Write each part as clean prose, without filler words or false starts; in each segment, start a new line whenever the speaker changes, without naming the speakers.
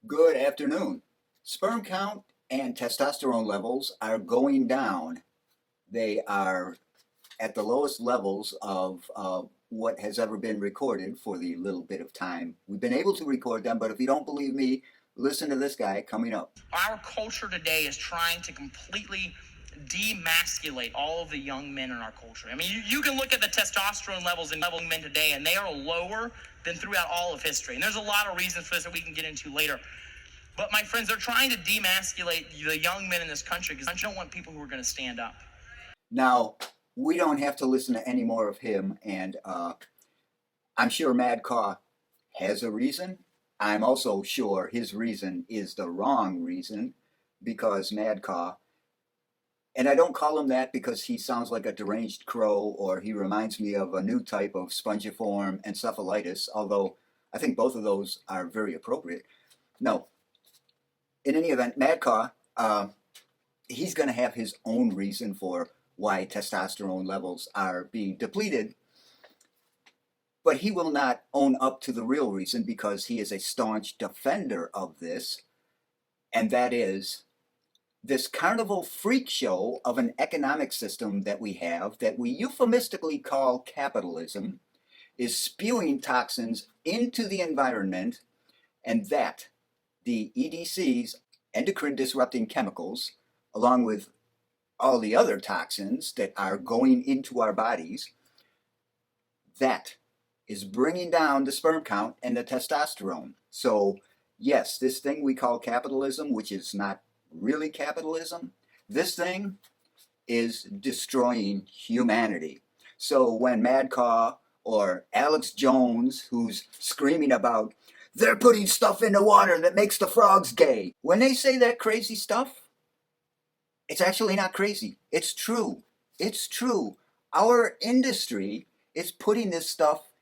Good afternoon. Sperm count and testosterone levels are going down. They are at the lowest levels of what has ever been recorded for the little bit of time we've been able to record them. But if you don't believe me, listen to this guy coming up.
Our culture today is trying to completely demasculate all of the young men in our culture. I mean, you can look at the testosterone levels in young men today, and they are lower than throughout all of history. And there's a lot of reasons for this that we can get into later. But my friends, they're trying to demasculate the young men in this country because I don't want people who are going to stand up.
Now, we don't have to listen to any more of him, and I'm sure Mad Caw has a reason. I'm also sure his reason is the wrong reason, because Mad Caw, and I don't call him that because he sounds like a deranged crow or he reminds me of a new type of spongiform encephalitis, although I think both of those are very appropriate. No, in any event, Mad Caw, he's going to have his own reason for why testosterone levels are being depleted, but he will not own up to the real reason because he is a staunch defender of this, and that is this carnival freak show of an economic system that we have that we euphemistically call capitalism is spewing toxins into the environment, and that the EDCs, endocrine disrupting chemicals, along with all the other toxins that are going into our bodies, that is bringing down the sperm count and the testosterone. So yes, this thing we call capitalism, which is not really capitalism, this thing is destroying humanity. So when Mad Caw or Alex Jones, who's screaming about they're putting stuff in the water that makes the frogs gay, when they say that crazy stuff, it's actually not crazy. It's true. It's true. Our industry is putting this stuff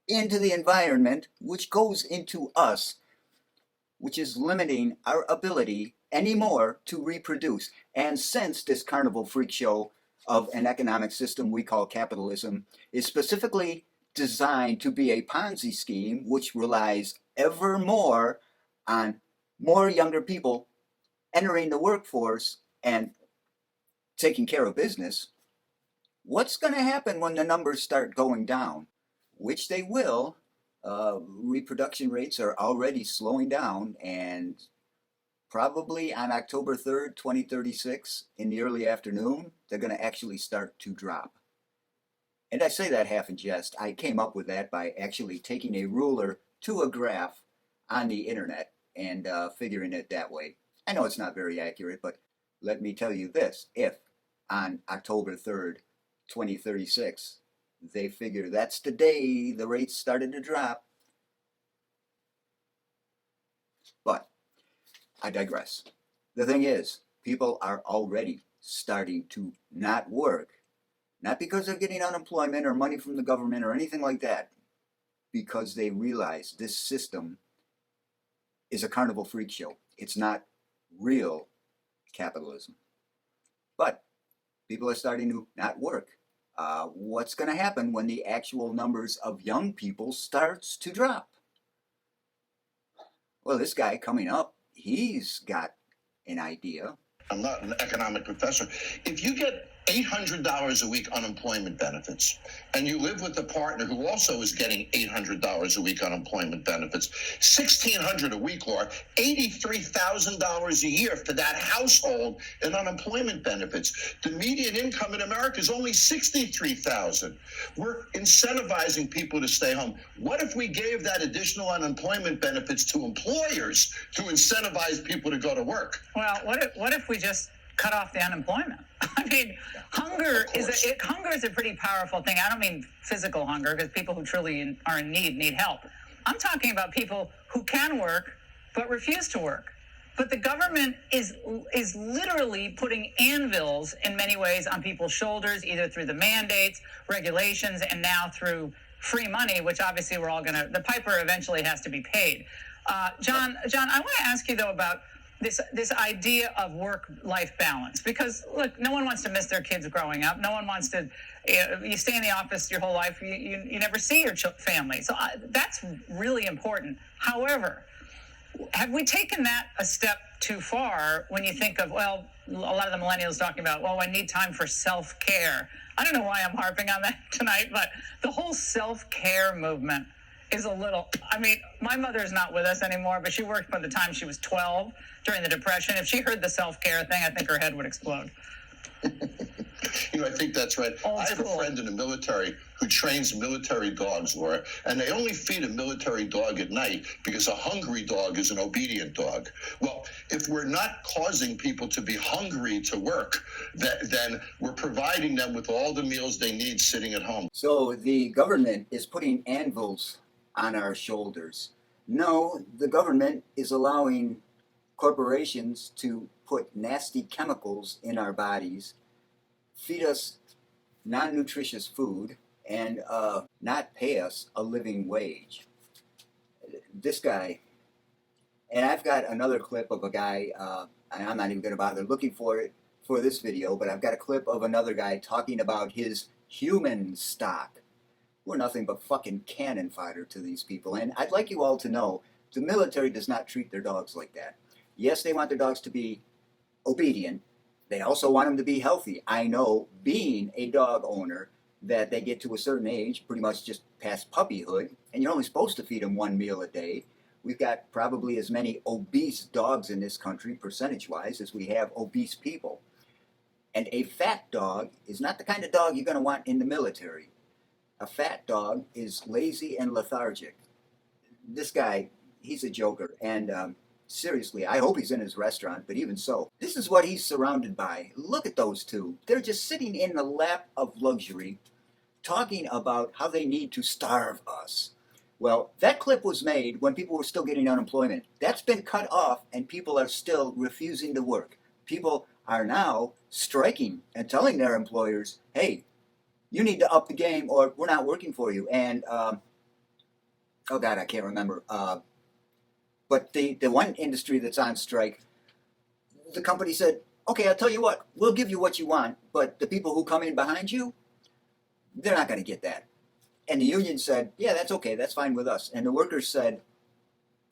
into the environment, which goes into us, which is limiting our ability anymore to reproduce. And since this carnival freak show of an economic system we call capitalism is specifically designed to be a Ponzi scheme, which relies ever more on more younger people entering the workforce and taking care of business, what's going to happen when the numbers start going down? Which they will. Reproduction rates are already slowing down, and probably on October 3rd, 2036, in the early afternoon, they're going to actually start to drop. And I say that half in jest. I came up with that by actually taking a ruler to a graph on the internet and figuring it that way. I know it's not very accurate, but let me tell you this. If on October 3rd, 2036, they figure that's the day the rates started to drop. But I digress. The thing is, people are already starting to not work. Not because they're getting unemployment or money from the government or anything like that. Because they realize this system is a carnival freak show. It's not real capitalism. But people are starting to not work. What's going to happen when the actual numbers of young people starts to drop? Well, this guy coming up, he's got an idea.
I'm not an economic professor. If you get $800 a week unemployment benefits, and you live with a partner who also is getting $800 a week unemployment benefits, $1,600 a week, Laura, $83,000 a year for that household in unemployment benefits. The median income in America is only $63,000. We're incentivizing people to stay home. What if we gave that additional unemployment benefits to employers to incentivize people to go to work?
Well, what if we just cut off the unemployment? I mean, hunger is a pretty powerful thing. I don't mean physical hunger, because people who truly are in need help. I'm talking about people who can work but refuse to work. But the government is literally putting anvils in many ways on people's shoulders, either through the mandates, regulations, and now through free money, which obviously we're all the piper eventually has to be paid. John, I want to ask you though about this idea of work-life balance, because look, no one wants to miss their kids growing up. No one wants to. You stay in the office your whole life. You never see your family. So that's really important. However, have we taken that a step too far when you think of, well, a lot of the millennials talking about, well, I need time for self-care. I don't know why I'm harping on that tonight, but the whole self-care movement is a little, I mean, my mother's not with us anymore, but she worked by the time she was 12 during the Depression. If she heard the self-care thing, I think her head would explode.
I think that's right.
Old
I have
school.
a friend in the military who trains military dogs, Laura, and they only feed a military dog at night because a hungry dog is an obedient dog. Well, if we're not causing people to be hungry to work, then we're providing them with all the meals they need sitting at home.
So the government is putting anvils on our shoulders. No, the government is allowing corporations to put nasty chemicals in our bodies, feed us non-nutritious food, and not pay us a living wage. This guy, and I've got another clip of a guy, and I'm not even going to bother looking for it for this video, but I've got a clip of another guy talking about his human stock. We're nothing but fucking cannon fodder to these people, and I'd like you all to know the military does not treat their dogs like that. Yes, they want their dogs to be obedient. They also want them to be healthy. I know, being a dog owner, that they get to a certain age, pretty much just past puppyhood, and you're only supposed to feed them one meal a day. We've got probably as many obese dogs in this country, percentage-wise, as we have obese people. And a fat dog is not the kind of dog you're going to want in the military. A fat dog is lazy and lethargic. This guy, he's a joker, and seriously, I hope he's in his restaurant, but even so, this is what he's surrounded by. Look at those two. They're just sitting in the lap of luxury, talking about how they need to starve us. Well, that clip was made when people were still getting unemployment. That's been cut off, and people are still refusing to work. People are now striking and telling their employers, hey, you need to up the game or we're not working for you. And, oh God, I can't remember. But the one industry that's on strike, the company said, okay, I'll tell you what, we'll give you what you want, but the people who come in behind you, they're not going to get that. And the union said, yeah, that's okay, that's fine with us. And the workers said,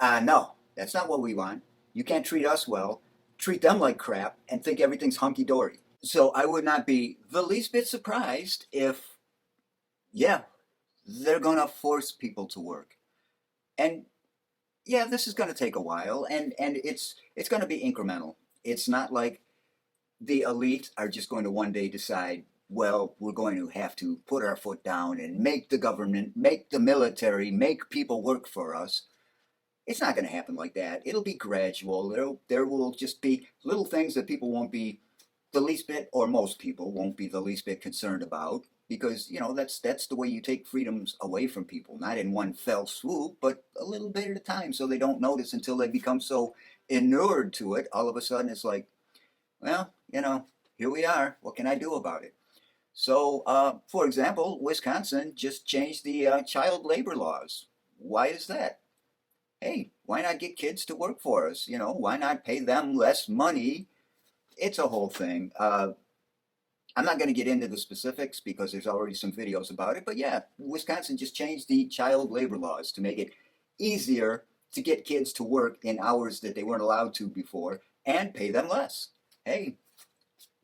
no, that's not what we want. You can't treat us well, treat them like crap, and think everything's hunky-dory. So I would not be the least bit surprised if, yeah, they're going to force people to work. And yeah, this is going to take a while, and it's going to be incremental. It's not like the elite are just going to one day decide, well, we're going to have to put our foot down and make the government, make the military, make people work for us. It's not going to happen like that. It'll be gradual. There will just be little things that people won't be the least bit, or most people won't be the least bit concerned about, because, you know, that's the way you take freedoms away from people, not in one fell swoop, but a little bit at a time, so they don't notice until they become so inured to it. All of a sudden it's like, well, you know, here we are. What can I do about it? So, for example, Wisconsin just changed the child labor laws. Why is that? Hey, why not get kids to work for us? You know, why not pay them less money? It's a whole thing. I'm not going to get into the specifics because there's already some videos about it. But yeah, Wisconsin just changed the child labor laws to make it easier to get kids to work in hours that they weren't allowed to before and pay them less. Hey,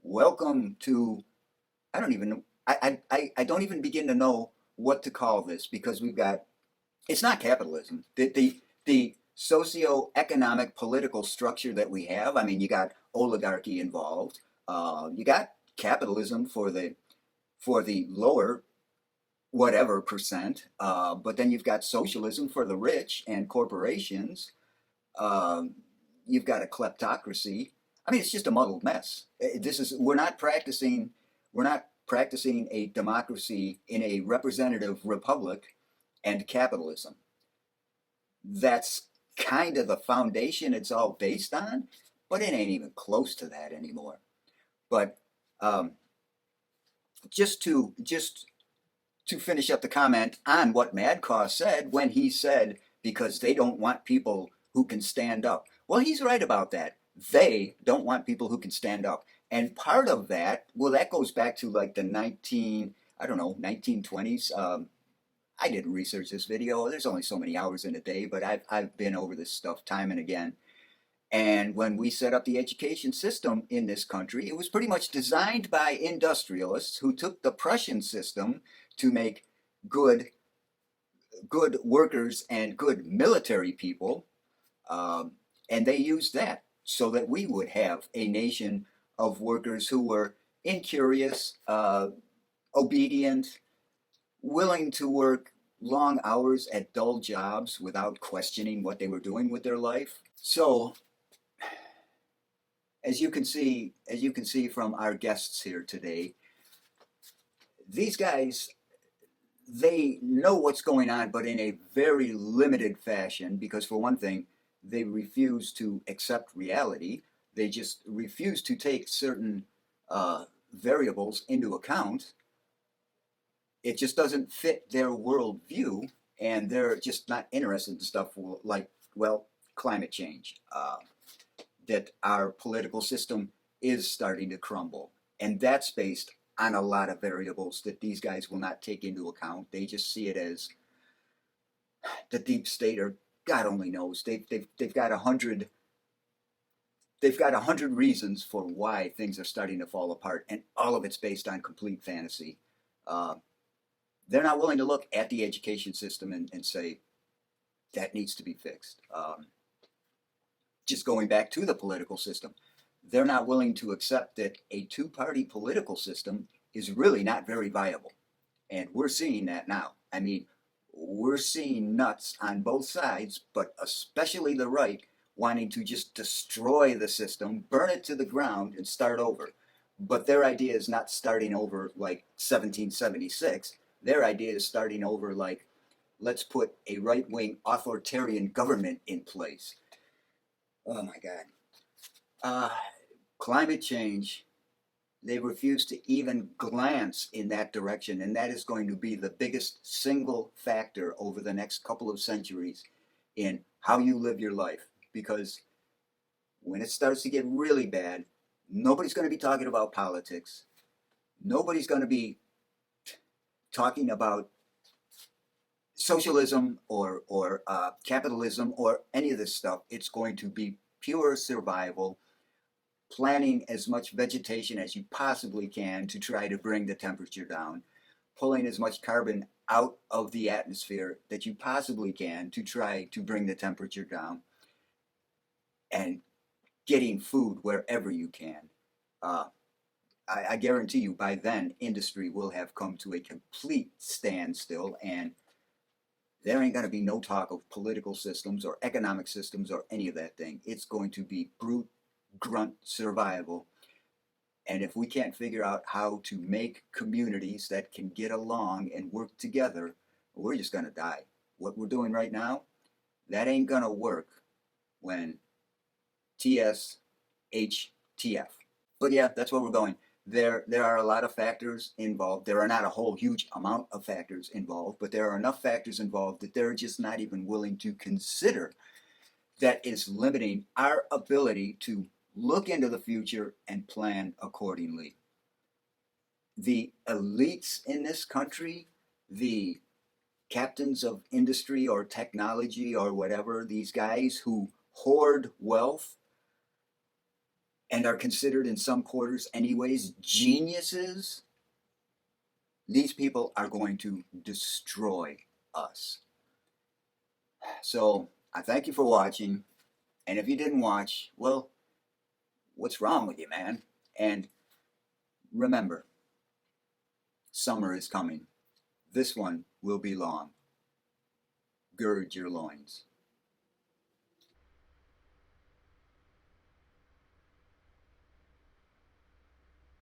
welcome to, I don't even know, I don't even begin to know what to call this, because we've got, it's not capitalism. The socio-economic political structure that we have, I mean, you got oligarchy involved. You got capitalism for the lower whatever percent, but then you've got socialism for the rich and corporations. You've got a kleptocracy. I mean, it's just a muddled mess. We're not practicing a democracy in a representative republic and capitalism. That's kind of the foundation it's all based on, but it ain't even close to that anymore. But just to finish up the comment on what Madcaw said when he said, because they don't want people who can stand up. Well, he's right about that. They don't want people who can stand up. And part of that, well, that goes back to like the 1920s. I didn't research this video. There's only so many hours in a day, but I've been over this stuff time and again. And when we set up the education system in this country, it was pretty much designed by industrialists who took the Prussian system to make good good workers and good military people, and they used that so that we would have a nation of workers who were incurious, obedient, willing to work long hours at dull jobs without questioning what they were doing with their life. So, as you can see from our guests here today, these guys, they know what's going on, but in a very limited fashion, because for one thing, they refuse to accept reality. They just refuse to take certain variables into account. It just doesn't fit their worldview, and they're just not interested in stuff like, well, climate change, that our political system is starting to crumble. And that's based on a lot of variables that these guys will not take into account. They just see it as the deep state, or God only knows. They've got 100 reasons for why things are starting to fall apart, and all of it's based on complete fantasy. They're not willing to look at the education system and say that needs to be fixed. Just going back to the political system, they're not willing to accept that a two-party political system is really not very viable. And we're seeing that now. I mean, we're seeing nuts on both sides, but especially the right, wanting to just destroy the system, burn it to the ground, and start over. But their idea is not starting over like 1776. Their idea is starting over like, let's put a right-wing authoritarian government in place. Oh my God. Climate change, they refuse to even glance in that direction, and that is going to be the biggest single factor over the next couple of centuries in how you live your life. Because when it starts to get really bad, nobody's going to be talking about politics. Nobody's going to be talking about socialism or capitalism or any of this stuff. It's going to be pure survival, planting as much vegetation as you possibly can to try to bring the temperature down, pulling as much carbon out of the atmosphere that you possibly can to try to bring the temperature down, and getting food wherever you can. I guarantee you by then industry will have come to a complete standstill, and there ain't going to be no talk of political systems or economic systems or any of that thing. It's going to be brute, grunt survival. And if we can't figure out how to make communities that can get along and work together, we're just going to die. What we're doing right now, that ain't going to work when TSHTF. But yeah, that's where we're going. There are a lot of factors involved. There are not a whole huge amount of factors involved, but there are enough factors involved that they're just not even willing to consider, that is limiting our ability to look into the future and plan accordingly. The elites in this country, the captains of industry or technology or whatever, these guys who hoard wealth and are considered in some quarters anyways geniuses, these people are going to destroy us. So I thank you for watching, and if you didn't watch, well, what's wrong with you, man? And remember, summer is coming. This one will be long. Gird your loins.